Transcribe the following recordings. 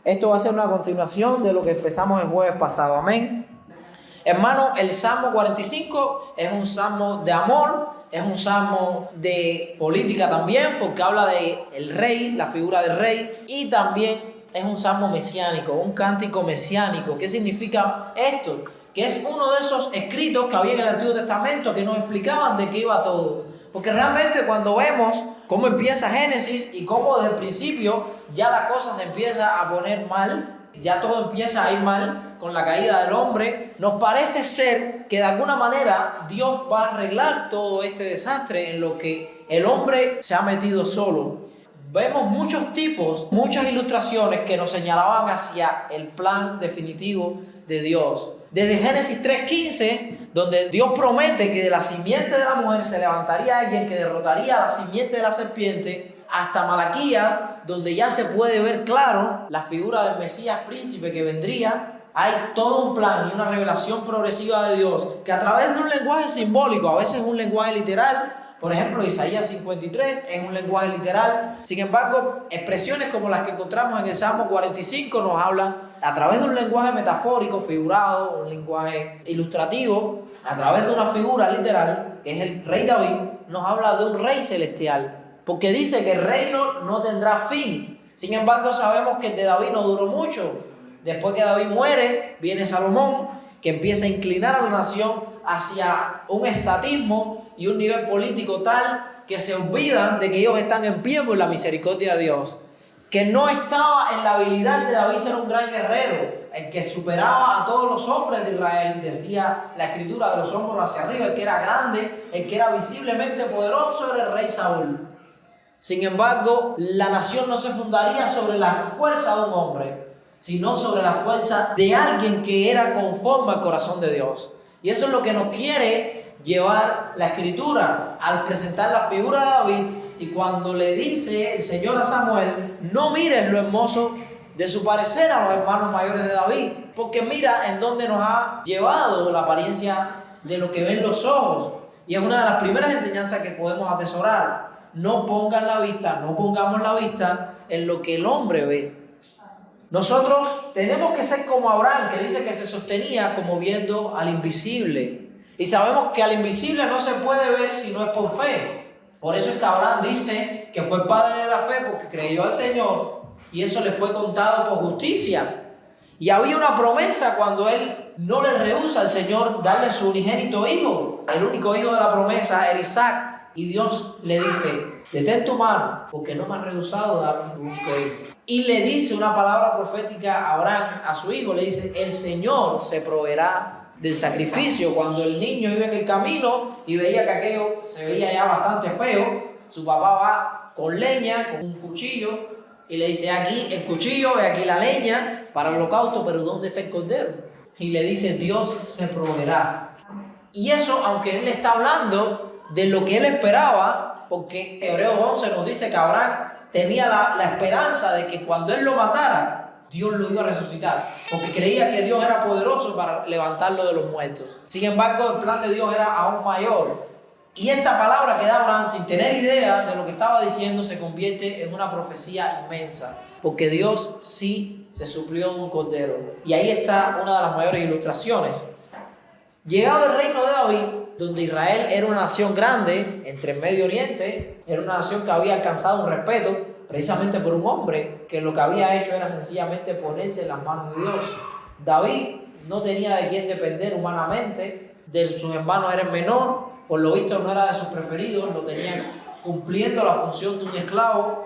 Esto va a ser una continuación de lo que empezamos el jueves pasado. Amén. Hermano, el Salmo 45 es un salmo de amor, es un salmo de política también, porque habla de el rey, la figura del rey, y también es un salmo mesiánico, un cántico mesiánico. ¿Qué significa esto? Que es uno de esos escritos que había en el Antiguo Testamento que nos explicaban de qué iba todo. Porque realmente cuando vemos cómo empieza Génesis y cómo desde el principio ya la cosa se empieza a poner mal, ya todo empieza a ir mal con la caída del hombre, nos parece ser que de alguna manera Dios va a arreglar todo este desastre en lo que el hombre se ha metido solo. Vemos muchos tipos, muchas ilustraciones que nos señalaban hacia el plan definitivo de Dios. Desde Génesis 3:15, donde Dios promete que de la simiente de la mujer se levantaría alguien que derrotaría a la simiente de la serpiente, hasta Malaquías, donde ya se puede ver claro la figura del Mesías príncipe que vendría. Hay todo un plan y una revelación progresiva de Dios que a través de un lenguaje simbólico, a veces un lenguaje literal. Por ejemplo, Isaías 53 es un lenguaje literal. Sin embargo, expresiones como las que encontramos en el Salmo 45 nos hablan a través de un lenguaje metafórico, figurado, un lenguaje ilustrativo, a través de una figura literal, que es el rey David, nos habla de un rey celestial. Porque dice que el reino no tendrá fin. Sin embargo, sabemos que el de David no duró mucho. Después que David muere, viene Salomón, que empieza a inclinar a la nación hacia un estatismo y un nivel político tal que se olvidan de que ellos están en pie por la misericordia de Dios. Que no estaba en la habilidad de David ser un gran guerrero, el que superaba a todos los hombres de Israel, decía la escritura, de los hombros hacia arriba, el que era grande, el que era visiblemente poderoso era el rey Saúl. Sin embargo, la nación no se fundaría sobre la fuerza de un hombre, sino sobre la fuerza de alguien que era conforme al corazón de Dios. Y eso es lo que nos quiere llevar la Escritura al presentar la figura de David. Y cuando le dice el Señor a Samuel, no miren lo hermoso de su parecer a los hermanos mayores de David, porque mira en dónde nos ha llevado la apariencia de lo que ven los ojos. Y es una de las primeras enseñanzas que podemos atesorar. No pongamos la vista en lo que el hombre ve. Nosotros tenemos que ser como Abraham, que dice que se sostenía como viendo al invisible. Y sabemos que al invisible no se puede ver si no es por fe. Por eso es que Abraham dice que fue padre de la fe porque creyó al Señor y eso le fue contado por justicia. Y había una promesa cuando él no le rehúsa al Señor darle su unigénito hijo. El único hijo de la promesa era Isaac. Y Dios le dice, detén tu mano, porque no me has rehusado dar tu único hijo. Y le dice una palabra profética a Abraham, a su hijo, le dice, el Señor se proveerá del sacrificio. Cuando el niño iba en el camino y veía que aquello se veía ya bastante feo, su papá va con leña, con un cuchillo, y le dice, aquí el cuchillo, ve aquí la leña para el holocausto, pero ¿dónde está el cordero? Y le dice, Dios se proveerá. Y eso, aunque él está hablando de lo que él esperaba, porque Hebreos 11 nos dice que Abraham tenía la esperanza de que cuando él lo matara, Dios lo iba a resucitar, porque creía que Dios era poderoso para levantarlo de los muertos. Sin embargo, el plan de Dios era aún mayor. Y esta palabra que da Abraham, sin tener idea de lo que estaba diciendo, se convierte en una profecía inmensa, porque Dios sí se suplió de un cordero. Y ahí está una de las mayores ilustraciones. Llegado el reino de David, donde Israel era una nación grande entre el Medio Oriente, era una nación que había alcanzado un respeto precisamente por un hombre que lo que había hecho era sencillamente ponerse en las manos de Dios. David no tenía de quién depender humanamente, de sus hermanos era el menor, por lo visto no era de sus preferidos, lo tenían cumpliendo la función de un esclavo.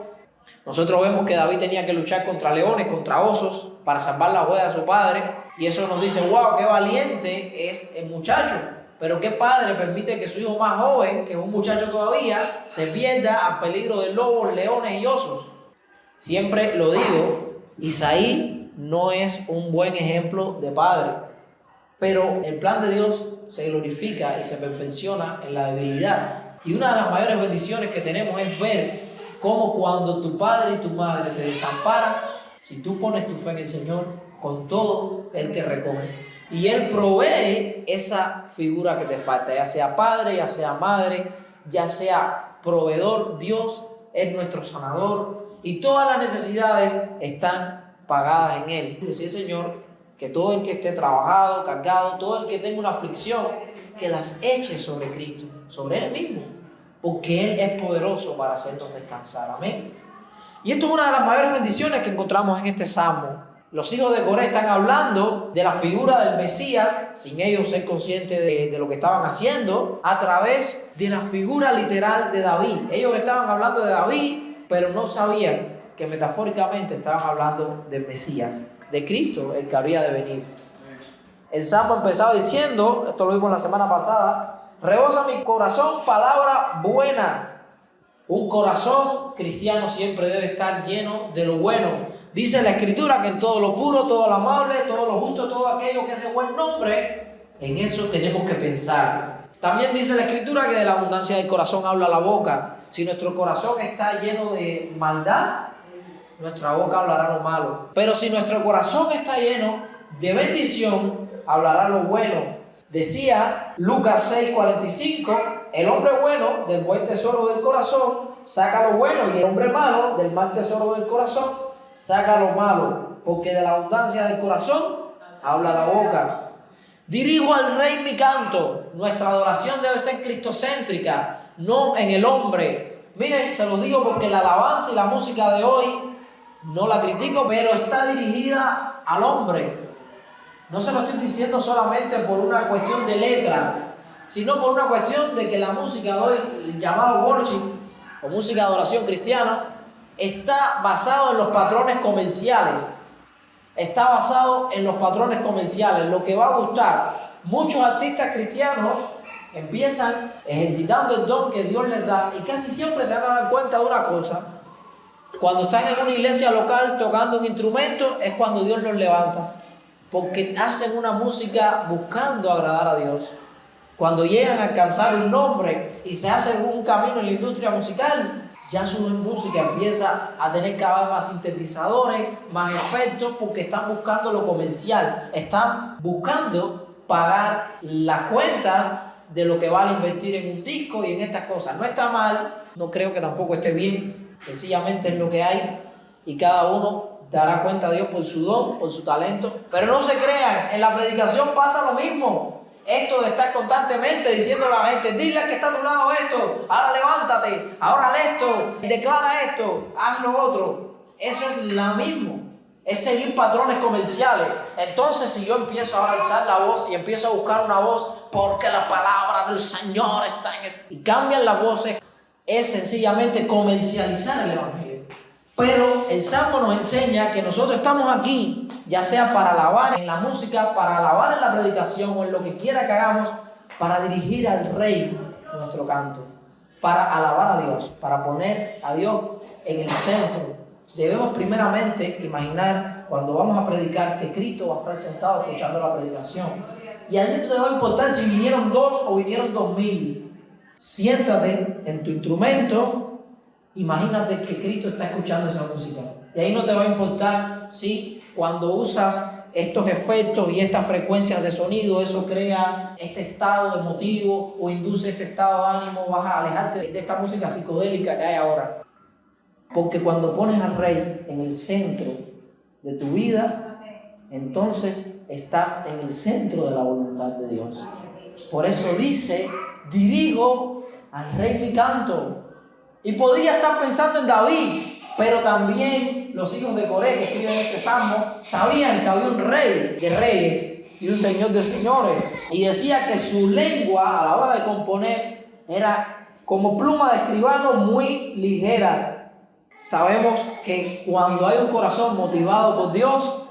Nosotros vemos que David tenía que luchar contra leones, contra osos, para salvar la huella de su padre. Y eso nos dice, wow, qué valiente es el muchacho. Pero qué padre permite que su hijo más joven, que es un muchacho todavía, se pierda al peligro de lobos, leones y osos. Siempre lo digo, Isaí no es un buen ejemplo de padre. Pero el plan de Dios se glorifica y se perfecciona en la debilidad. Y una de las mayores bendiciones que tenemos es ver cómo cuando tu padre y tu madre te desamparan, si tú pones tu fe en el Señor, con todo, Él te recoge. Y Él provee esa figura que te falta, ya sea padre, ya sea madre, ya sea proveedor. Dios es nuestro sanador y todas las necesidades están pagadas en Él. Decía el Señor que todo el que esté trabajado, cargado, todo el que tenga una aflicción, que las eche sobre Cristo, sobre Él mismo, porque Él es poderoso para hacernos descansar. Amén. Y esto es una de las mayores bendiciones que encontramos en este salmo. Los hijos de Coré están hablando de la figura del Mesías, sin ellos ser conscientes de lo que estaban haciendo, a través de la figura literal de David. Ellos estaban hablando de David, pero no sabían que metafóricamente estaban hablando del Mesías, de Cristo, el que habría de venir. El salmo empezaba diciendo, esto lo vimos la semana pasada: rebosa mi corazón palabra buena. Un corazón cristiano siempre debe estar lleno de lo bueno. Dice la Escritura que en todo lo puro, todo lo amable, todo lo justo, todo aquello que es de buen nombre, en eso tenemos que pensar. También dice la Escritura que de la abundancia del corazón habla la boca. Si nuestro corazón está lleno de maldad, nuestra boca hablará lo malo. Pero si nuestro corazón está lleno de bendición, hablará lo bueno. Decía Lucas 6:45, el hombre bueno del buen tesoro del corazón saca lo bueno, y el hombre malo del mal tesoro del corazón saca lo malo, porque de la abundancia del corazón habla la boca. Dirijo al Rey mi canto. Nuestra adoración debe ser cristocéntrica, no en el hombre. Miren, se los digo porque la alabanza y la música de hoy, no la critico, pero está dirigida al hombre. No se lo estoy diciendo solamente por una cuestión de letra, sino por una cuestión de que la música de hoy, llamado worship o música de adoración cristiana, está basado en los patrones comerciales. Está basado en los patrones comerciales, lo que va a gustar. Muchos artistas cristianos empiezan ejercitando el don que Dios les da y casi siempre se van a dar cuenta de una cosa: cuando están en una iglesia local tocando un instrumento es cuando Dios los levanta, porque hacen una música buscando agradar a Dios. Cuando llegan a alcanzar un nombre y se hacen un camino en la industria musical, ya su música empieza a tener cada vez más sintetizadores, más efectos, porque están buscando lo comercial, están buscando pagar las cuentas de lo que vale invertir en un disco y en estas cosas. No está mal, no creo que tampoco esté bien, sencillamente es lo que hay y cada uno dará cuenta a Dios por su don, por su talento. Pero no se crean, en la predicación pasa lo mismo. Esto de estar constantemente diciendo a la gente: dile al que está a tu lado esto, ahora levántate, ahora haz esto, declara esto, haz lo otro. Eso es lo mismo, es seguir patrones comerciales. Entonces, si yo empiezo a alzar la voz y empiezo a buscar una voz, porque la palabra del Señor está en y cambian las voces, es sencillamente comercializar el Evangelio. Pero el Salmo nos enseña que nosotros estamos aquí, ya sea para alabar en la música, para alabar en la predicación o en lo que quiera que hagamos, para dirigir al Rey nuestro canto, para alabar a Dios, para poner a Dios en el centro. Debemos primeramente imaginar, cuando vamos a predicar, que Cristo va a estar sentado escuchando la predicación. Y allí no te va a importar si vinieron 2 o vinieron 2000. Siéntate en tu instrumento. Imagínate que Cristo está escuchando esa música. Y ahí no te va a importar si cuando usas estos efectos y estas frecuencias de sonido, eso crea este estado emotivo o induce este estado de ánimo, vas a alejarte de esta música psicodélica que hay ahora. Porque cuando pones al Rey en el centro de tu vida, entonces estás en el centro de la voluntad de Dios. Por eso dice: dirijo al Rey mi canto. Y podría estar pensando en David, pero también los hijos de Coré que escriben este salmo sabían que había un rey de reyes y un señor de señores. Y decía que su lengua a la hora de componer era como pluma de escribano, muy ligera. Sabemos que cuando hay un corazón motivado por Dios,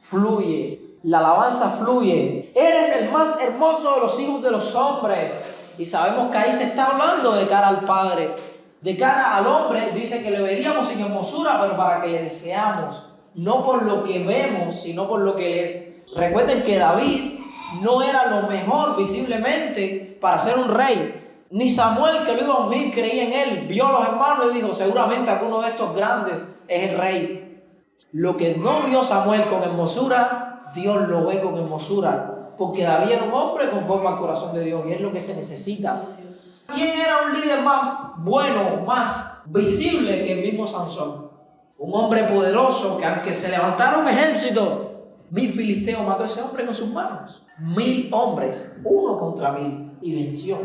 fluye, la alabanza fluye. Eres el más hermoso de los hijos de los hombres. Y sabemos que ahí se está hablando de cara al Padre. De cara al hombre, dice que le veríamos sin hermosura, pero para que le deseamos, no por lo que vemos, sino por lo que él es. Recuerden que David no era lo mejor visiblemente para ser un rey. Ni Samuel, que lo iba a ungir, creía en él. Vio a los hermanos y dijo: seguramente alguno de estos grandes es el rey. Lo que no vio Samuel con hermosura, Dios lo ve con hermosura. Porque David era un hombre conforme al corazón de Dios y es lo que se necesita. ¿Quién era un líder más bueno, más visible que el mismo Sansón? Un hombre poderoso que aunque se levantara un ejército, 1000 filisteos mató a ese hombre con sus manos. 1000 hombres, 1 contra 1000, y venció.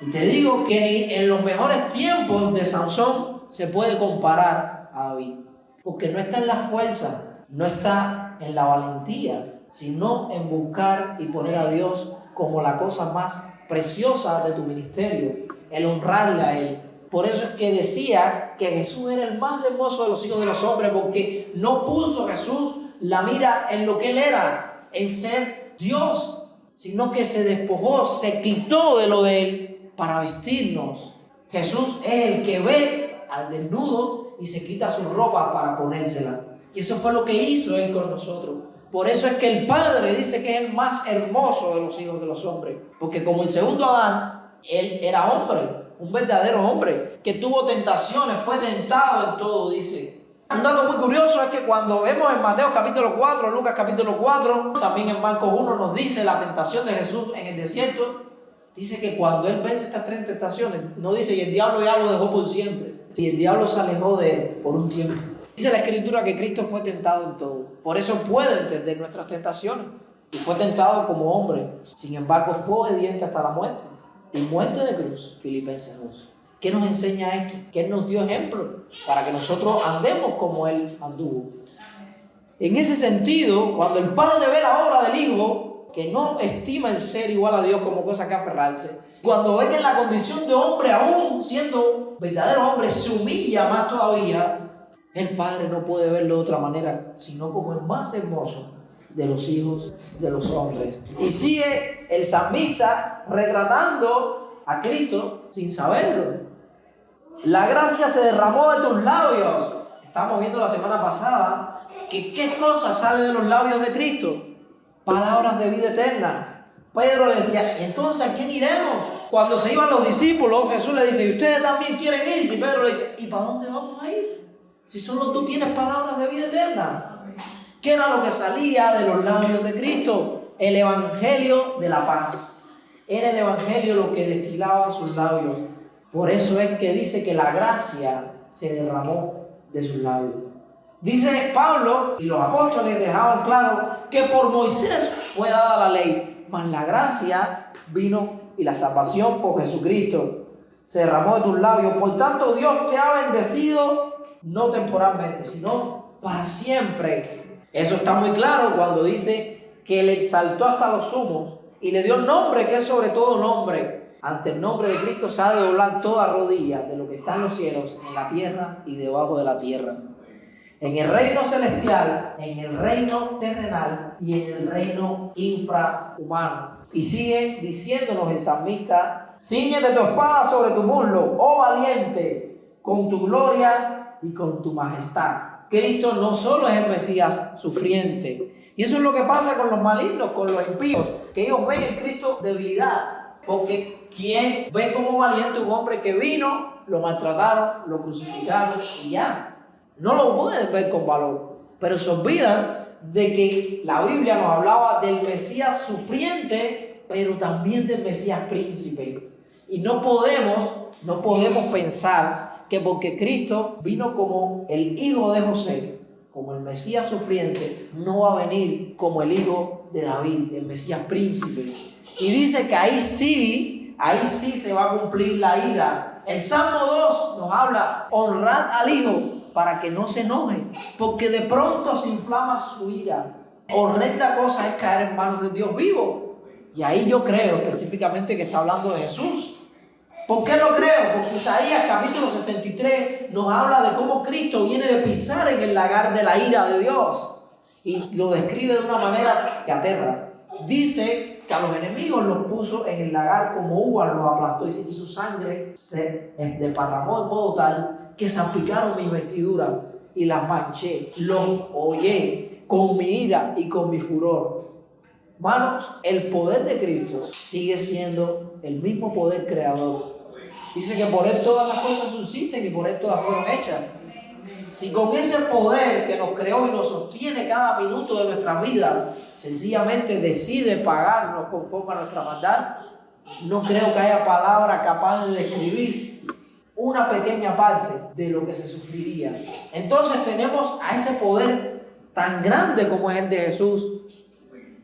Y te digo que ni en los mejores tiempos de Sansón se puede comparar a David. Porque no está en la fuerza, no está en la valentía, sino en buscar y poner a Dios como la cosa más preciosa de tu ministerio, el honrarle a Él. Por eso es que decía que Jesús era el más hermoso de los hijos de los hombres, porque no puso Jesús la mira en lo que Él era, en ser Dios, sino que se despojó, se quitó de lo de Él para vestirnos. Jesús es el que ve al desnudo y se quita su ropa para ponérsela. Y eso fue lo que hizo Él con nosotros. Por eso es que el Padre dice que es el más hermoso de los hijos de los hombres. Porque como el segundo Adán, Él era hombre, un verdadero hombre, que tuvo tentaciones, fue tentado en todo, dice. Un dato muy curioso es que cuando vemos en Mateo capítulo 4, Lucas capítulo 4, también en Marcos 1 nos dice la tentación de Jesús en el desierto. Dice que cuando Él vence estas 3 tentaciones, no dice, y el diablo ya lo dejó por siempre. Si el diablo se alejó de Él por un tiempo. Dice la Escritura que Cristo fue tentado en todo. Por eso puede entender nuestras tentaciones. Y fue tentado como hombre. Sin embargo, fue obediente hasta la muerte. Y muerte de cruz. Filipenses 2. ¿Qué nos enseña esto? Que Él nos dio ejemplo para que nosotros andemos como Él anduvo. En ese sentido, cuando el Padre ve la obra del Hijo, que no estima el ser igual a Dios como cosa que aferrarse, cuando ve que en la condición de hombre, aún siendo verdadero hombre, se humilla más todavía, el Padre no puede verlo de otra manera, sino como el más hermoso de los hijos de los hombres. Y sigue el salmista retratando a Cristo sin saberlo. La gracia se derramó de tus labios. Estamos viendo la semana pasada que qué cosa sale de los labios de Cristo. Palabras de vida eterna. Pedro le decía, ¿y entonces a quién iremos? Cuando se iban los discípulos, Jesús le dice, ¿y ustedes también quieren ir? Y Pedro le dice, ¿y para dónde vamos a ir? Si solo tú tienes palabras de vida eterna. ¿Qué era lo que salía de los labios de Cristo? El evangelio de la paz. Era el evangelio lo que destilaba sus labios. Por eso es que dice que la gracia se derramó de sus labios. Dice Pablo, y los apóstoles dejaban claro, que por Moisés fue dada la ley, mas la gracia vino y la salvación por Jesucristo se derramó de tus labios. Por tanto, Dios te ha bendecido, no temporalmente, sino para siempre. Eso está muy claro cuando dice que le exaltó hasta los sumos y le dio el nombre que es sobre todo nombre. Ante el nombre de Cristo se ha de doblar toda rodilla de lo que está en los cielos, en la tierra y debajo de la tierra. En el reino celestial, en el reino terrenal y en el reino infrahumano. Y sigue diciéndonos el salmista, cíñete tu espada sobre tu muslo, oh valiente, con tu gloria y con tu majestad. Cristo no solo es el Mesías sufriente. Y eso es lo que pasa con los malignos, con los impíos, que ellos ven en Cristo debilidad. Porque ¿quién ve como valiente un hombre que vino, lo maltrataron, lo crucificaron y ya? No lo pueden ver con valor. Pero se olvidan de que la Biblia nos hablaba del Mesías sufriente, pero también del Mesías príncipe. Y no podemos pensar que porque Cristo vino como el hijo de José, como el Mesías sufriente, no va a venir como el hijo de David, el Mesías príncipe. Y dice que ahí sí se va a cumplir la ira. El Salmo 2 nos habla, honrad al hijo para que no se enoje, porque de pronto se inflama su ira. Horrenda cosa es caer en manos de Dios vivo. Y ahí yo creo específicamente que está hablando de Jesús. ¿Por qué lo creo? Porque Isaías capítulo 63 nos habla de cómo Cristo viene de pisar en el lagar de la ira de Dios. Y lo describe de una manera que aterra. Dice que a los enemigos los puso en el lagar como uvas, los aplastó y su sangre se desparramó de modo tal que salpicaron mis vestiduras y las manché, los hollé con mi ira y con mi furor. Hermanos, el poder de Cristo sigue siendo el mismo poder creador. Dice que por Él todas las cosas subsisten y por Él todas fueron hechas. Si con ese poder que nos creó y nos sostiene cada minuto de nuestra vida, sencillamente decide pagarnos conforme a nuestra maldad, no creo que haya palabra capaz de describir una pequeña parte de lo que se sufriría. Entonces tenemos a ese poder tan grande como es el de Jesús,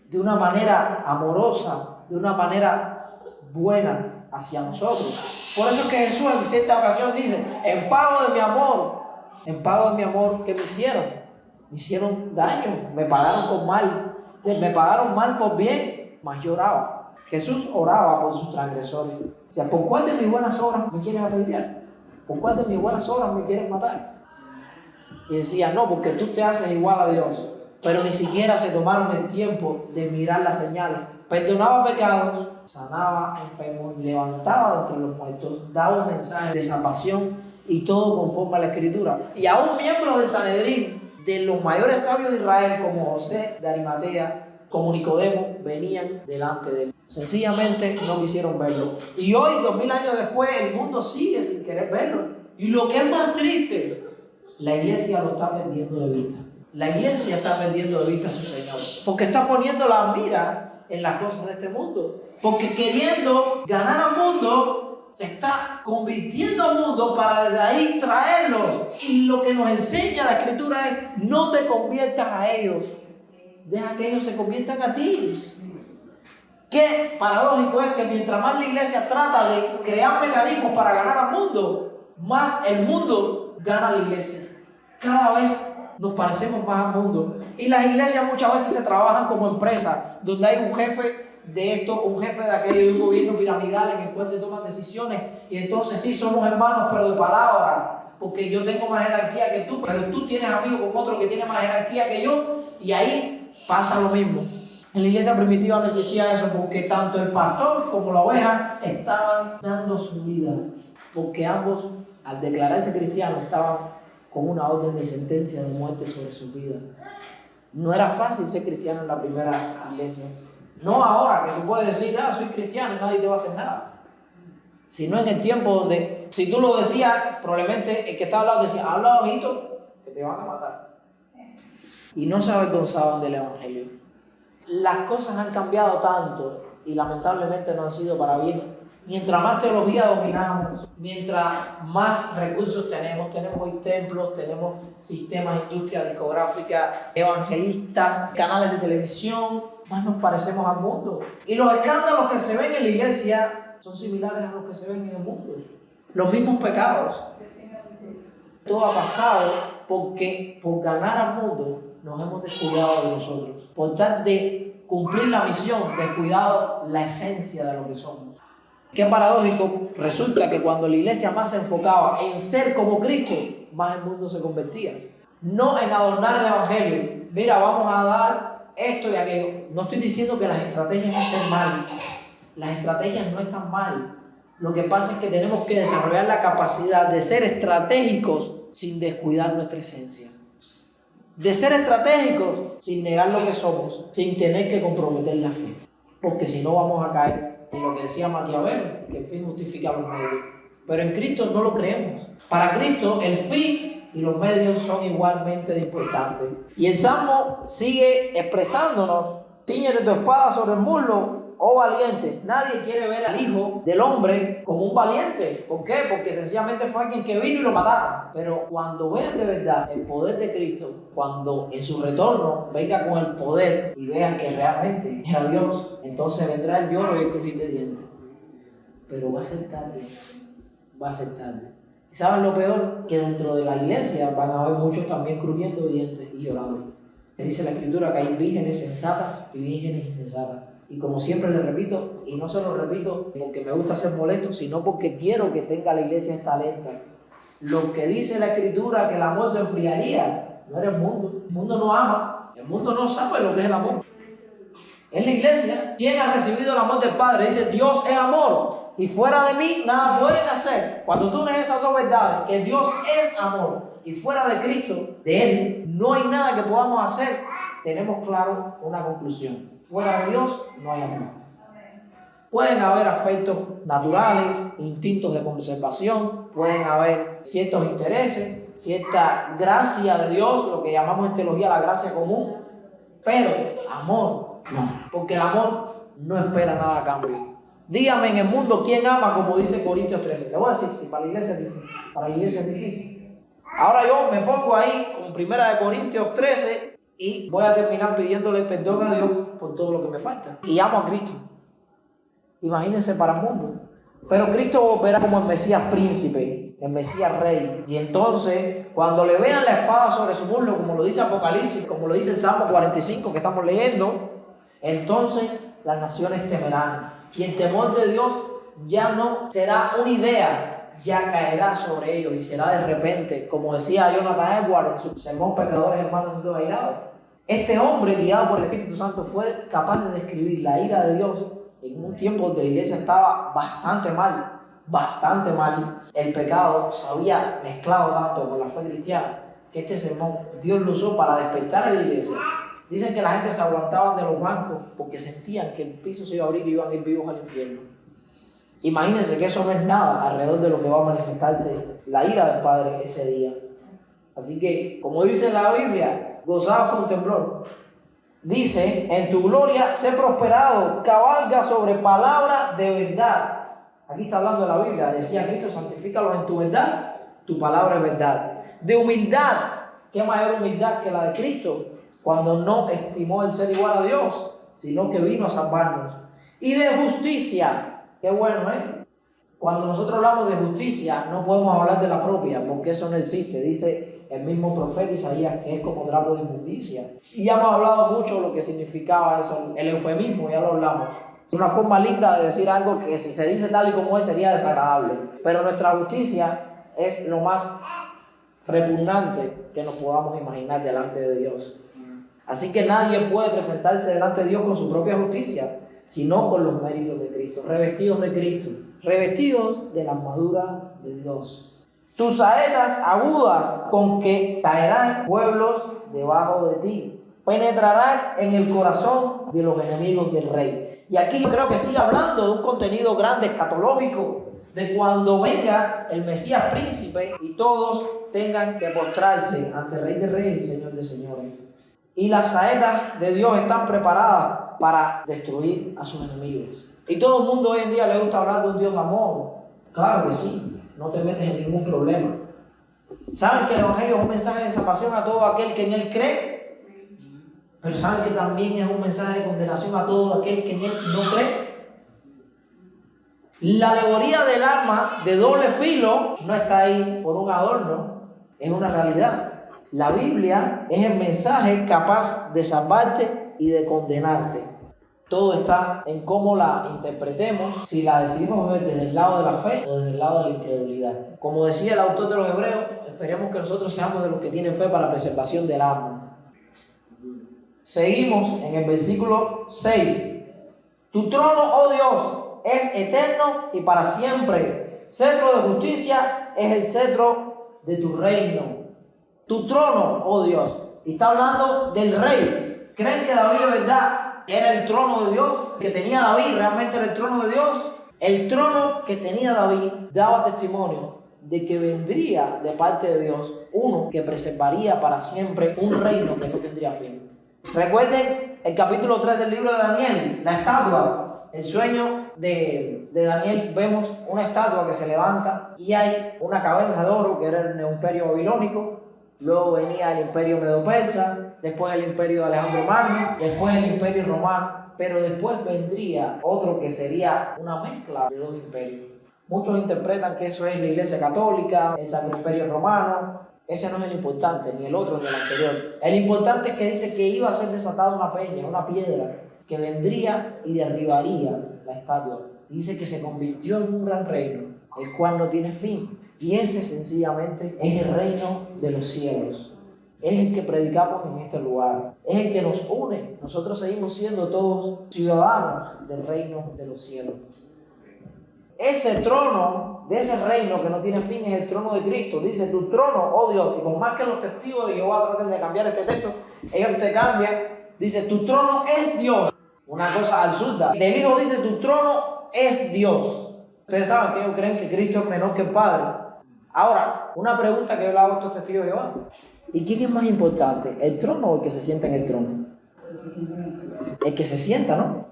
de una manera amorosa, de una manera buena hacia nosotros. Por eso es que Jesús en cierta ocasión dice, en pago de mi amor, ¿qué me hicieron? Me hicieron daño, me pagaron con mal, me pagaron mal por bien, mas yo oraba. Jesús oraba por sus transgresores. O sea, ¿por cuál de mis buenas obras me quieres apedrear? ¿Por cuál de mis buenas obras me quieres matar? Y decía, no, porque tú te haces igual a Dios. Pero ni siquiera se tomaron el tiempo de mirar las señales. Perdonaba pecados, sanaba enfermos, levantaba entre los muertos, daba un mensaje de salvación y todo conforme a la Escritura. Y aún miembros del Sanedrín, de los mayores sabios de Israel, como José de Arimatea, como Nicodemo, venían delante de él. Sencillamente no quisieron verlo. Y hoy, 2000 años después, el mundo sigue sin querer verlo. Y lo que es más triste, la iglesia lo está perdiendo de vista. La iglesia está perdiendo de vista a su Señor, porque está poniendo la mira en las cosas de este mundo, porque queriendo ganar al mundo, se está convirtiendo al mundo para desde ahí traerlos. Y lo que nos enseña la Escritura es, no te conviertas a ellos, deja que ellos se conviertan a ti. Qué paradójico es que mientras más la iglesia trata de crear mecanismos para ganar al mundo, más el mundo gana a la iglesia. Cada vez nos parecemos más al mundo. Y las iglesias muchas veces se trabajan como empresas, donde hay un jefe de esto, un jefe de aquello, y un gobierno piramidal en el cual se toman decisiones. Y entonces sí, somos hermanos, pero de palabra, porque yo tengo más jerarquía que tú, pero tú tienes amigos con otro que tiene más jerarquía que yo, y ahí pasa lo mismo. En la iglesia primitiva no existía eso, porque tanto el pastor como la oveja estaban dando su vida, porque ambos, al declararse cristianos, estaban con una orden de sentencia de muerte sobre su vida. No era fácil ser cristiano en la primera iglesia. No ahora que se puede decir, soy cristiano y nadie te va a hacer nada. Sino en el tiempo donde, si tú lo decías, probablemente el que estaba al lado decía, habla bajito, que te van a matar. Y no se avergonzaban del evangelio. Las cosas han cambiado tanto y lamentablemente no han sido para bien. Mientras más teología dominamos, mientras más recursos tenemos hoy templos, tenemos sistemas, industria discográfica, evangelistas, canales de televisión, más nos parecemos al mundo. Y los escándalos que se ven en la iglesia son similares a los que se ven en el mundo. Los mismos pecados. Todo ha pasado porque por ganar al mundo nos hemos descuidado de nosotros. Por tal de cumplir la misión, descuidado la esencia de lo que somos. Qué paradójico, resulta que cuando la iglesia más se enfocaba en ser como Cristo, más el mundo se convertía. No en adornar el evangelio. Mira, vamos a dar esto y aquello. No estoy diciendo que las estrategias estén mal. Las estrategias no están mal. Lo que pasa es que tenemos que desarrollar la capacidad de ser estratégicos sin descuidar nuestra esencia. De ser estratégicos sin negar lo que somos, sin tener que comprometer la fe. Porque si no vamos a caer en lo que decía Maquiavelo, que el fin justifica los medios. Pero en Cristo no lo creemos. Para Cristo el fin y los medios son igualmente importantes. Y el Salmo sigue expresándonos, cíñete tu espada sobre el muslo, oh valiente. Nadie quiere ver al Hijo del Hombre como un valiente. ¿Por qué? Porque sencillamente fue alguien que vino y lo mataron. Pero cuando vean de verdad el poder de Cristo, cuando en su retorno venga con el poder y vean que realmente es a Dios, entonces vendrá el lloro y el crujir de dientes. Pero va a ser tarde. Va a ser tarde. ¿Y saben lo peor? Que dentro de la iglesia van a haber muchos también crujiendo dientes y llorando. Dice la Escritura que hay vírgenes sensatas y vírgenes insensatas. Y como siempre le repito, y no se lo repito porque me gusta ser molesto, sino porque quiero que tenga la iglesia esta alerta. Lo que dice la Escritura, que el amor se enfriaría, no era el mundo. El mundo no ama, el mundo no sabe lo que es el amor. En la iglesia, ¿quién ha recibido el amor del Padre? Dice, Dios es amor, y fuera de mí nada pueden hacer. Cuando tú unes esas dos verdades, que Dios es amor, y fuera de Cristo, de Él, no hay nada que podamos hacer, tenemos claro una conclusión. Fuera de Dios no hay amor. Pueden haber afectos naturales, instintos de conservación, pueden haber ciertos intereses, cierta gracia de Dios, lo que llamamos en teología la gracia común, pero amor no, porque el amor no espera nada a cambio. Dígame en el mundo quién ama, como dice Corintios 13. Le voy a decir, sí, para la iglesia es difícil. Para la iglesia es difícil. Ahora yo me pongo ahí con 1 Corintios 13 y voy a terminar pidiéndole perdón a Dios por todo lo que me falta. Y amo a Cristo. Imagínense para el mundo. Pero Cristo volverá como el Mesías príncipe, el Mesías rey. Y entonces, cuando le vean la espada sobre su muslo, como lo dice Apocalipsis, como lo dice el Salmo 45 que estamos leyendo, entonces las naciones temerán. Y el temor de Dios ya no será una idea, ya caerá sobre ellos y será de repente, como decía Jonathan Edwards en su sermón Pecadores Hermanos de Dios Airados. Este hombre, guiado por el Espíritu Santo, fue capaz de describir la ira de Dios en un tiempo donde la iglesia estaba bastante mal. El pecado se había mezclado tanto con la fe cristiana que este sermón Dios lo usó para despertar a la iglesia. Dicen que la gente se aguantaban de los bancos porque sentían que el piso se iba a abrir y iban a ir vivos al infierno. Imagínense que eso no es nada alrededor de lo que va a manifestarse la ira del Padre ese día. Así que, como dice la Biblia, gozaos con temblor. Dice, en tu gloria sé prosperado, cabalga sobre palabra de verdad. Aquí está hablando de la Biblia, decía Cristo, santifícalo en tu verdad, tu palabra es verdad. De humildad, ¿qué mayor humildad que la de Cristo? Cuando no estimó el ser igual a Dios, sino que vino a salvarnos. Y de justicia, qué bueno, ¿eh? Cuando nosotros hablamos de justicia, no podemos hablar de la propia, porque eso no existe. Dice el mismo profeta Isaías que es como trapo de inmundicia. Y ya hemos hablado mucho de lo que significaba eso, el eufemismo, ya lo hablamos. Es una forma linda de decir algo que si se dice tal y como es sería desagradable. Pero nuestra justicia es lo más repugnante que nos podamos imaginar delante de Dios. Así que nadie puede presentarse delante de Dios con su propia justicia, sino con los méritos de Cristo, revestidos de Cristo, revestidos de la armadura de Dios. Tus saetas agudas con que caerán pueblos debajo de ti, penetrarán en el corazón de los enemigos del rey. Y aquí yo creo que sigue hablando de un contenido grande, escatológico, de cuando venga el Mesías príncipe y todos tengan que postrarse ante el Rey de Reyes y Señor de Señores. Y las saetas de Dios están preparadas para destruir a sus enemigos. Y todo el mundo hoy en día le gusta hablar de un Dios de amor. Claro que sí, no te metes en ningún problema. ¿Saben que el Evangelio es un mensaje de salvación a todo aquel que en Él cree? Pero ¿saben que también es un mensaje de condenación a todo aquel que en Él no cree? La alegoría del arma de doble filo no está ahí por un adorno, es una realidad. La Biblia es el mensaje capaz de salvarte y de condenarte. Todo está en cómo la interpretemos, si la decidimos ver desde el lado de la fe o desde el lado de la incredulidad. Como decía el autor de los Hebreos, esperemos que nosotros seamos de los que tienen fe para preservación del alma. Seguimos en el versículo 6. Tu trono, oh Dios, es eterno y para siempre. Cetro de justicia es el cetro de tu reino. Tu trono, oh Dios. Y está hablando del rey. ¿Creen que David de verdad era el trono de Dios? Que tenía David realmente era el trono de Dios. El trono que tenía David daba testimonio de que vendría de parte de Dios uno que preservaría para siempre un reino que no tendría fin. Recuerden el capítulo 3 del libro de Daniel, la estatua. El sueño de Daniel, vemos una estatua que se levanta y hay una cabeza de oro que era el imperio babilónico. Luego venía el imperio medo-persa, después el imperio de Alejandro Magno, después el imperio romano, pero después vendría otro que sería una mezcla de dos imperios. Muchos interpretan que eso es la Iglesia Católica, el Sacro Imperio Romano. Ese no es el importante, ni el otro ni el anterior. El importante es que dice que iba a ser desatada una peña, una piedra, que vendría y derribaría la estatua. Dice que se convirtió en un gran reino, el cual no tiene fin. Y ese sencillamente es el reino de los cielos. Es el que predicamos en este lugar. Es el que nos une. Nosotros seguimos siendo todos ciudadanos del reino de los cielos. Ese trono de ese reino que no tiene fin es el trono de Cristo. Dice, tu trono, oh Dios. Y por más que los testigos de Jehová traten de cambiar este texto, ellos te cambian. Dice, tu trono es Dios. Una cosa absurda. Del Hijo dice, tu trono es Dios. Ustedes saben que ellos creen que Cristo es menor que el Padre. Ahora, una pregunta que yo le hago a estos testigos de Jehová. ¿Y quién es más importante? ¿El trono o el que se sienta en el trono? El que se sienta, ¿no?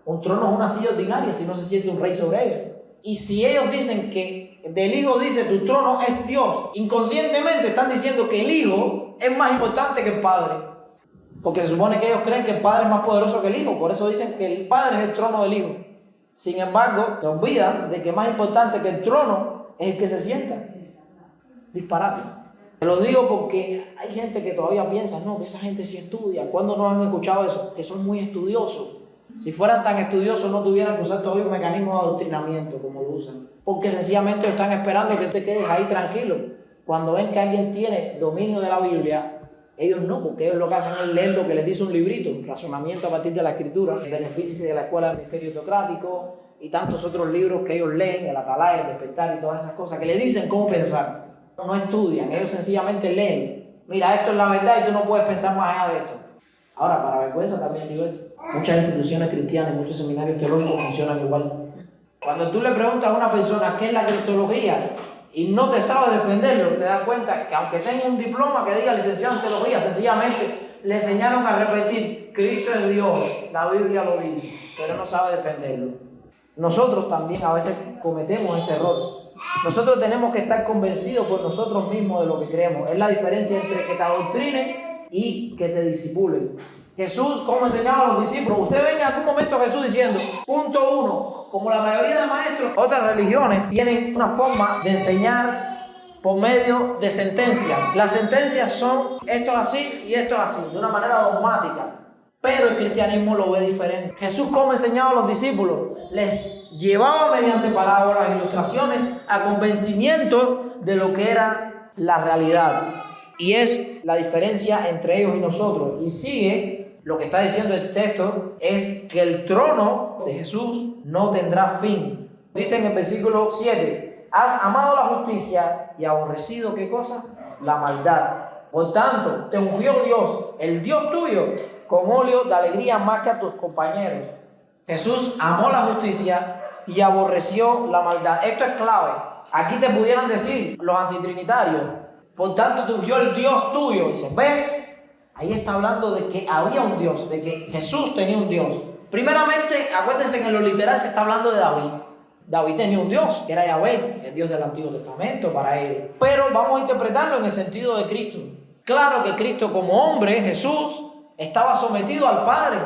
Un trono es una silla ordinaria si no se siente un rey sobre ella. Y si ellos dicen que del Hijo dice tu trono es Dios, inconscientemente están diciendo que el Hijo es más importante que el Padre. Porque se supone que ellos creen que el Padre es más poderoso que el Hijo. Por eso dicen que el Padre es el trono del Hijo. Sin embargo, se olvidan de que más importante que el trono es el que se sienta. Disparate. Te lo digo porque hay gente que todavía piensa, no, que esa gente sí estudia. ¿Cuándo no han escuchado eso? Que son muy estudiosos. Si fueran tan estudiosos no tuvieran que usar todavía un mecanismo de adoctrinamiento como lo usan. Porque sencillamente están esperando que te quedes ahí tranquilo. Cuando ven que alguien tiene dominio de la Biblia, ellos no, porque ellos lo que hacen es leer lo que les dice un librito, un razonamiento a partir de la Escritura, el beneficio de la Escuela del Ministerio Teocrático y tantos otros libros que ellos leen, el Atalaya, el Despertar y todas esas cosas, que le dicen cómo pensar. No estudian, ellos sencillamente leen. Mira, esto es la verdad y tú no puedes pensar más allá de esto. Ahora, para vergüenza también digo esto. Muchas instituciones cristianas y muchos seminarios teológicos funcionan igual. Cuando tú le preguntas a una persona qué es la cristología y no te sabe defenderlo, te das cuenta que aunque tenga un diploma que diga licenciado en teología, sencillamente le enseñaron a repetir, Cristo es Dios, la Biblia lo dice, pero no sabe defenderlo. Nosotros también a veces cometemos ese error. Nosotros tenemos que estar convencidos por nosotros mismos de lo que creemos. Es la diferencia entre que te adoctrinen y que te disipulen. Jesús, ¿cómo enseñaba a los discípulos? Usted ve en algún momento a Jesús diciendo, punto 1, como la mayoría de maestros, otras religiones tienen una forma de enseñar por medio de sentencias. Las sentencias son esto es así y esto es así, de una manera dogmática. Pero el cristianismo lo ve diferente. Jesús, ¿cómo enseñaba a los discípulos? Les llevaba mediante parábolas e ilustraciones a convencimiento de lo que era la realidad. Y es la diferencia entre ellos y nosotros. Y sigue, lo que está diciendo el texto es que el trono de Jesús no tendrá fin. Dice en el versículo 7, has amado la justicia y aborrecido, ¿qué cosa? La maldad. Por tanto, te ungió Dios, el Dios tuyo, con óleo de alegría más que a tus compañeros. Jesús amó la justicia y aborreció la maldad. Esto es clave. Aquí te pudieran decir los antitrinitarios, por tanto te ungió el Dios tuyo. Dice, ¿ves? Ahí está hablando de que había un Dios, de que Jesús tenía un Dios. Primeramente, acuérdense que en lo literal se está hablando de David. David tenía un Dios, que era Yahvé, el Dios del Antiguo Testamento para ellos. Pero vamos a interpretarlo en el sentido de Cristo. Claro que Cristo como hombre, Jesús, estaba sometido al Padre.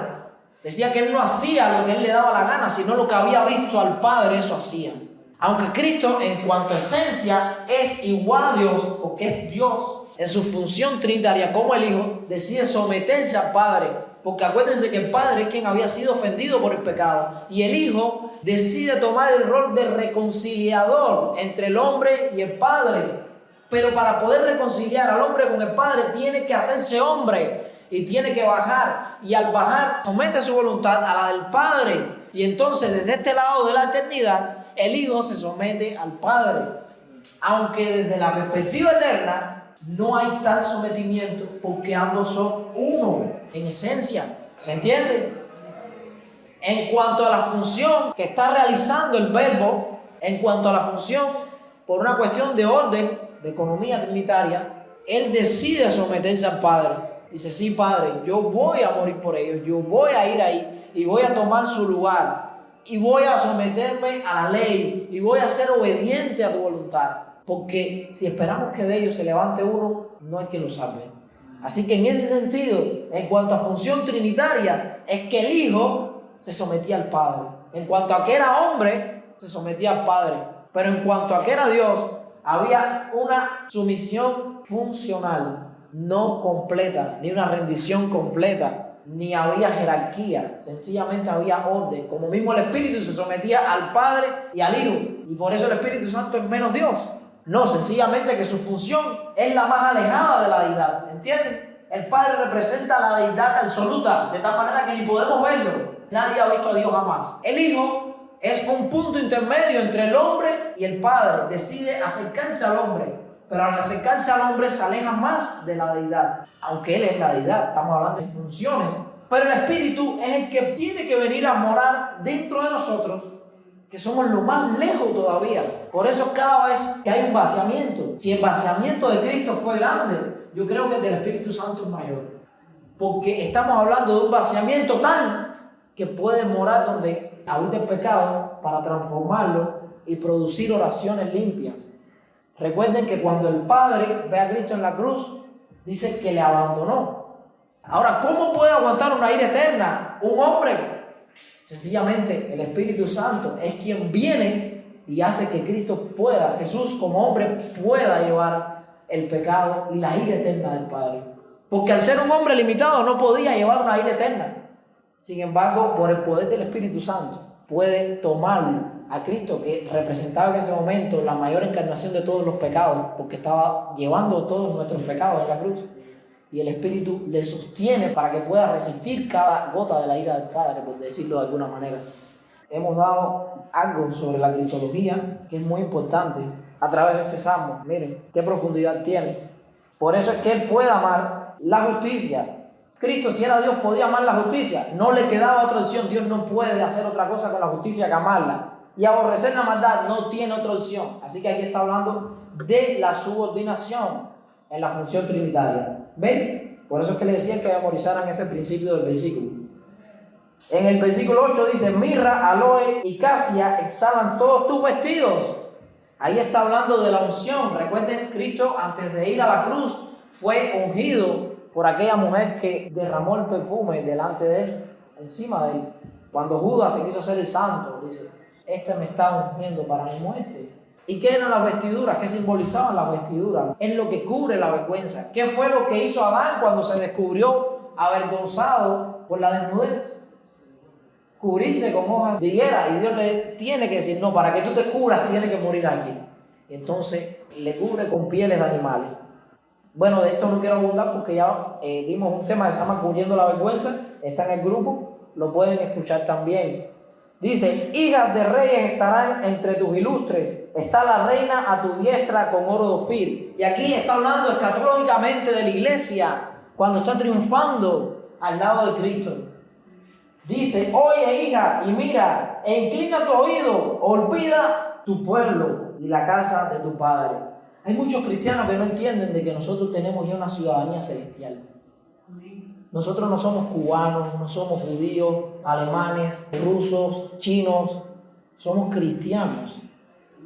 Decía que Él no hacía lo que Él le daba la gana, sino lo que había visto al Padre, eso hacía. Aunque Cristo en cuanto a esencia es igual a Dios, porque es Dios, en su función trinitaria como el Hijo, decide someterse al Padre. Porque acuérdense que el Padre es quien había sido ofendido por el pecado. Y el Hijo decide tomar el rol de reconciliador entre el hombre y el Padre. Pero para poder reconciliar al hombre con el Padre, tiene que hacerse hombre. Y tiene que bajar. Y al bajar, somete su voluntad a la del Padre. Y entonces, desde este lado de la eternidad, el Hijo se somete al Padre. Aunque desde la perspectiva eterna, no hay tal sometimiento, porque ambos son uno en esencia. ¿Se entiende? En cuanto a la función que está realizando el Verbo, en cuanto a la función, por una cuestión de orden, de economía trinitaria, Él decide someterse al Padre. Dice, sí, Padre, yo voy a morir por ellos, yo voy a ir ahí y voy a tomar su lugar y voy a someterme a la ley y voy a ser obediente a tu voluntad. Porque si esperamos que de ellos se levante uno, no hay quien lo salve. Así que en ese sentido, en cuanto a función trinitaria, es que el Hijo se sometía al Padre. En cuanto a que era hombre, se sometía al Padre. Pero en cuanto a que era Dios, había una sumisión funcional, no completa, ni una rendición completa, ni había jerarquía. Sencillamente había orden. Como mismo el Espíritu se sometía al Padre y al Hijo. Y por eso el Espíritu Santo es menos Dios. No, sencillamente que su función es la más alejada de la deidad, ¿entienden? El Padre representa la deidad absoluta, de tal manera que ni podemos verlo. Nadie ha visto a Dios jamás. El Hijo es un punto intermedio entre el hombre y el Padre. Decide acercarse al hombre, pero al acercarse al hombre se aleja más de la deidad. Aunque Él es la deidad, estamos hablando de funciones. Pero el Espíritu es el que tiene que venir a morar dentro de nosotros, que somos lo más lejos todavía. Por eso cada vez que hay un vaciamiento, si el vaciamiento de Cristo fue grande, yo creo que el del Espíritu Santo es mayor. Porque estamos hablando de un vaciamiento tal que puede morar donde habita el pecado para transformarlo y producir oraciones limpias. Recuerden que cuando el Padre ve a Cristo en la cruz, dice que le abandonó. Ahora, ¿cómo puede aguantar una ira eterna un hombre? Sencillamente el Espíritu Santo es quien viene y hace que Cristo pueda, Jesús como hombre, pueda llevar el pecado y la ira eterna del Padre. Porque al ser un hombre limitado no podía llevar una ira eterna. Sin embargo, por el poder del Espíritu Santo, puede tomar a Cristo, que representaba en ese momento la mayor encarnación de todos los pecados, porque estaba llevando todos nuestros pecados en la cruz. Y el Espíritu le sostiene para que pueda resistir cada gota de la ira del Padre, por decirlo de alguna manera. Hemos dado algo sobre la cristología que es muy importante a través de este salmo. Miren qué profundidad tiene. Por eso es que Él puede amar la justicia. Cristo, si era Dios, podía amar la justicia. No le quedaba otra opción. Dios no puede hacer otra cosa con la justicia que amarla. Y aborrecer la maldad no tiene otra opción. Así que aquí está hablando de la subordinación en la función trinitaria. ¿Ven? Por eso es que le decían que memorizaran ese principio del versículo. En el versículo 8 dice: mirra, aloe y casia exhalan todos tus vestidos. Ahí está hablando de la unción. Recuerden, Cristo antes de ir a la cruz fue ungido por aquella mujer que derramó el perfume delante de él, encima de él. Cuando Judas se quiso hacer el santo, dice: este me está ungiendo para mi muerte. ¿Y qué eran las vestiduras? ¿Qué simbolizaban las vestiduras? Es lo que cubre la vergüenza. ¿Qué fue lo que hizo Adán cuando se descubrió avergonzado por la desnudez? Cubrirse con hojas de higuera. Y Dios le tiene que decir: no, para que tú te cubras tiene que morir aquí. Y entonces le cubre con pieles de animales. Bueno, de esto no quiero abundar porque ya dimos un tema que se llama Cubriendo la vergüenza. Está en el grupo, lo pueden escuchar también. Dice: hijas de reyes estarán entre tus ilustres, está la reina a tu diestra con oro de Ofir. Y aquí está hablando escatológicamente de la iglesia cuando está triunfando al lado de Cristo. Dice: oye, hija, y mira, e inclina tu oído, olvida tu pueblo y la casa de tu padre. Hay muchos cristianos que no entienden de que nosotros tenemos ya una ciudadanía celestial. Nosotros no somos cubanos, no somos judíos, alemanes, rusos, chinos, somos cristianos.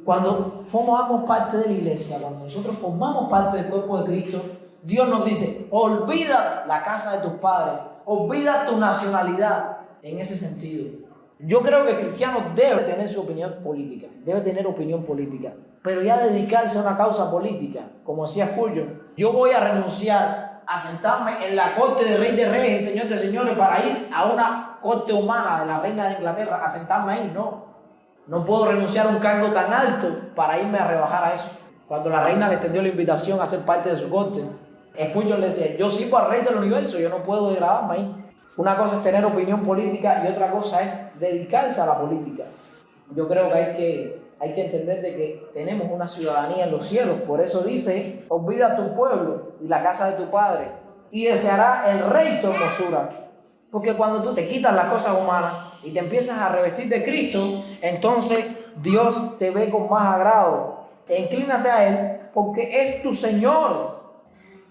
Cuando formamos parte de la iglesia, cuando nosotros formamos parte del cuerpo de Cristo, Dios nos dice: olvida la casa de tus padres, olvida tu nacionalidad. En ese sentido, yo creo que el cristiano debe tener su opinión política, debe tener opinión política, pero ya dedicarse a una causa política, como decía Spurgeon: yo voy a renunciar a sentarme en la corte de Rey de Reyes y Señor de Señores para ir a una corte humana de la reina de Inglaterra a sentarme ahí. No puedo renunciar a un cargo tan alto para irme a rebajar a eso. Cuando la reina le extendió la invitación a ser parte de su corte, Spurgeon le decía: yo sirvo al Rey del universo, yo no puedo degradarme ahí. Una cosa es tener opinión política y otra cosa es dedicarse a la política. Yo creo que hay que entender de que tenemos una ciudadanía en los cielos. Por eso dice: olvida tu pueblo y la casa de tu padre, y deseará el rey tu hermosura. Porque cuando tú te quitas las cosas humanas y te empiezas a revestir de Cristo, entonces Dios te ve con más agrado. E inclínate a Él, porque es tu Señor.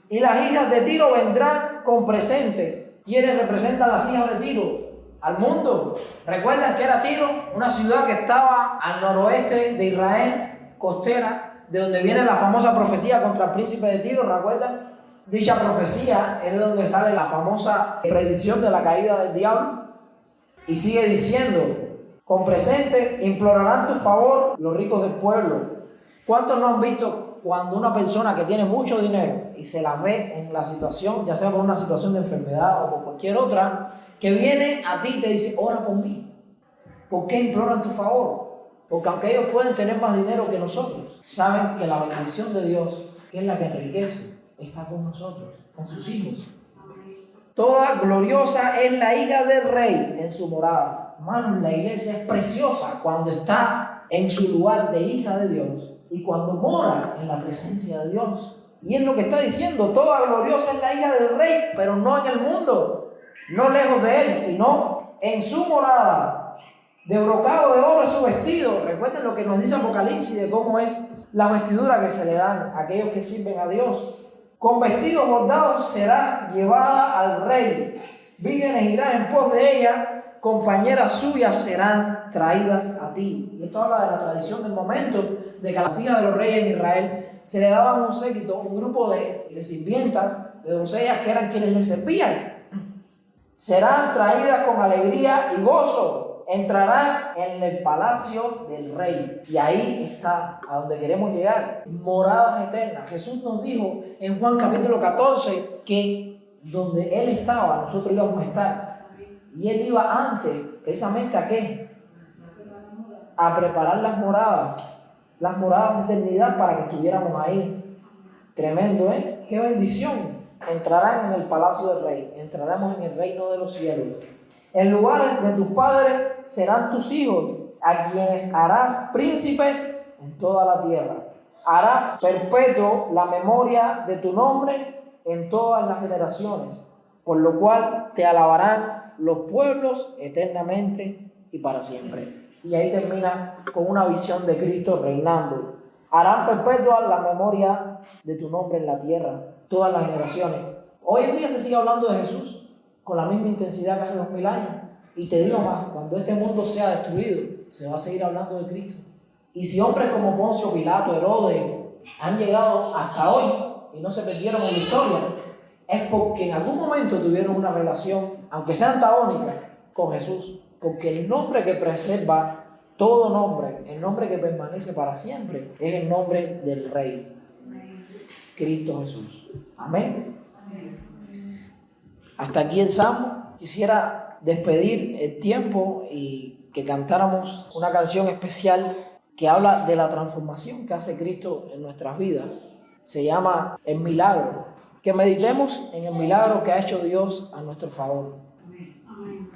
Y las hijas de Tiro vendrán con presentes. ¿Quiénes representan las hijas de Tiro? Al mundo. ¿Recuerdan que era Tiro? Una ciudad que estaba al noroeste de Israel, costera, de donde viene la famosa profecía contra el príncipe de Tiro. ¿Recuerdan? Dicha profecía es de donde sale la famosa predicción de la caída del diablo. Y sigue diciendo: con presentes implorarán tu favor los ricos del pueblo. ¿Cuántos no han visto cuando una persona que tiene mucho dinero y se la ve en la situación, ya sea por una situación de enfermedad o por cualquier otra, que viene a ti y te dice: ora por mí? ¿Por qué imploran tu favor? Porque aunque ellos pueden tener más dinero que nosotros, saben que la bendición de Dios, que es la que enriquece, está con nosotros, con sus hijos. Toda gloriosa es la hija del rey en su morada. Hermano, la iglesia es preciosa cuando está en su lugar de hija de Dios y cuando mora en la presencia de Dios. Y es lo que está diciendo: toda gloriosa es la hija del rey, pero no en el mundo, no lejos de él, sino en su morada. De brocado de oro es su vestido. Recuerden lo que nos dice Apocalipsis de cómo es la vestidura que se le dan a aquellos que sirven a Dios. Con vestidos bordados será llevada al rey. Vírgenes irán en pos de ella compañeras suyas serán traídas a ti. Y esto habla de la tradición del momento, de que a las hijas de los reyes en Israel se le daban un séquito, un grupo de sirvientas, de doncellas que eran quienes les servían. Serán traídas con alegría y gozo, entrarán en el palacio del rey. Y ahí está a donde queremos llegar, moradas eternas. Jesús nos dijo en Juan capítulo 14 que donde Él estaba, nosotros íbamos a estar. Y Él iba antes, precisamente ¿a qué? A preparar las moradas de eternidad para que estuviéramos ahí. Tremendo, ¿eh? ¡Qué bendición! Entrarán en el palacio del rey, entraremos en el reino de los cielos. En lugares de tus padres serán tus hijos, a quienes harás príncipes en toda la tierra. Hará perpetuo la memoria de tu nombre en todas las generaciones, por lo cual te alabarán los pueblos eternamente y para siempre. Y ahí termina con una visión de Cristo reinando. Harán perpetua la memoria de tu nombre en la tierra, todas las generaciones. Hoy en día se sigue hablando de Jesús con la misma intensidad que hace 2000 años. Y te digo más, cuando este mundo sea destruido, se va a seguir hablando de Cristo. Y si hombres como Poncio, Pilato, Herodes han llegado hasta hoy y no se perdieron en la historia, es porque en algún momento tuvieron una relación, aunque sea antagónica, con Jesús. Porque el nombre que preserva todo nombre, el nombre que permanece para siempre, es el nombre del Rey, Cristo Jesús. Amén. Hasta aquí el Salmo. Quisiera despedir el tiempo y que cantáramos una canción especial que habla de la transformación que hace Cristo en nuestras vidas. Se llama El Milagro. Que meditemos en el milagro que ha hecho Dios a nuestro favor. Amén.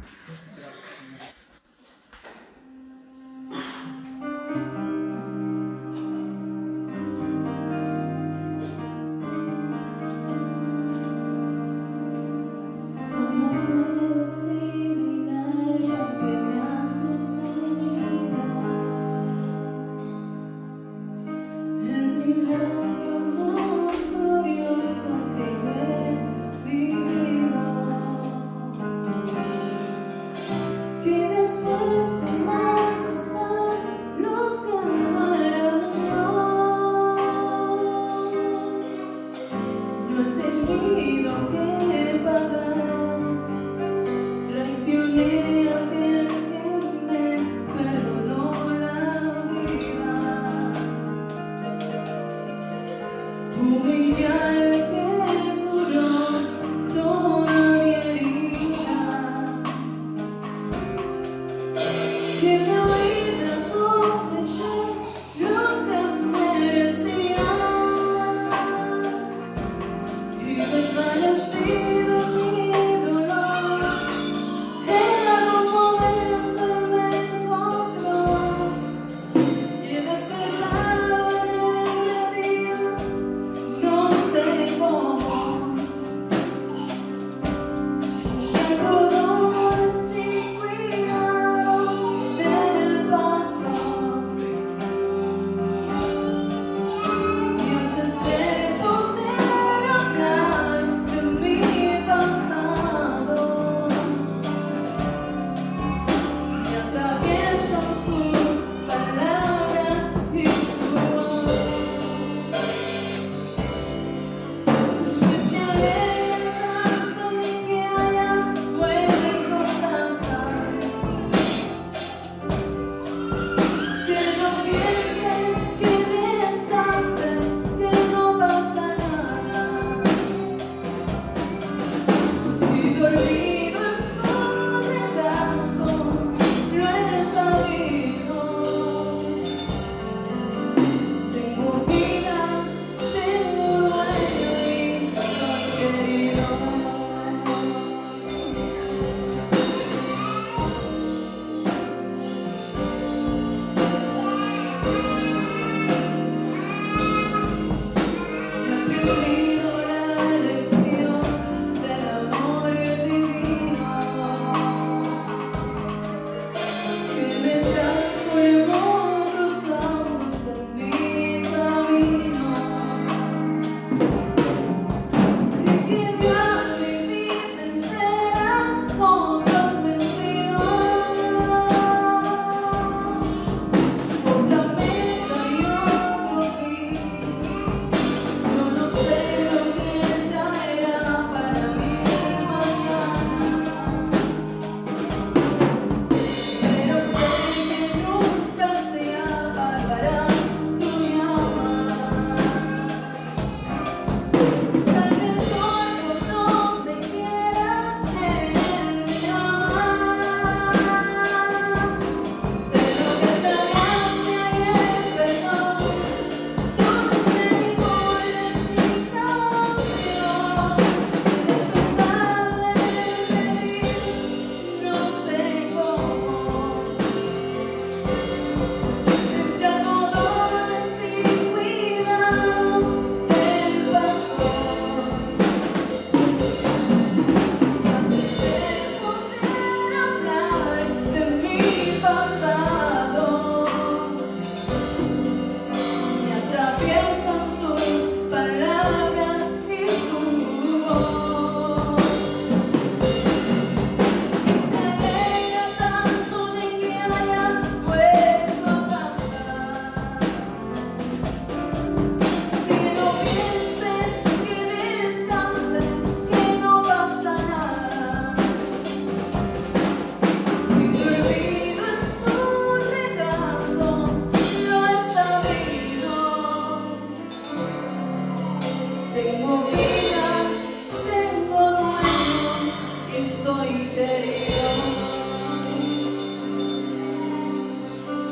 soy querido.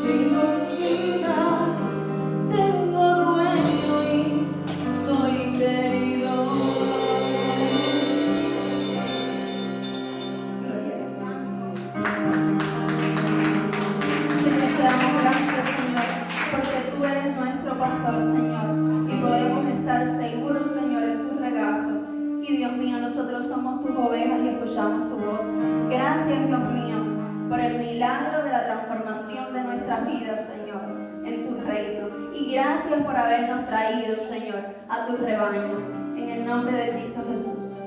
Tengo vida, tengo dueño y soy querido. Gloria a Dios. Señor, te damos gracias, Señor, porque tú eres nuestro pastor, Señor, y podemos estar seguros, Señor, en tu regazo. Y Dios mío, nosotros somos tus ovejas y escuchamos tu voz. Gracias, Dios mío, por el milagro de la transformación de nuestras vidas, Señor, en tu reino. Y gracias por habernos traído, Señor, a tu rebaño. En el nombre de Cristo Jesús.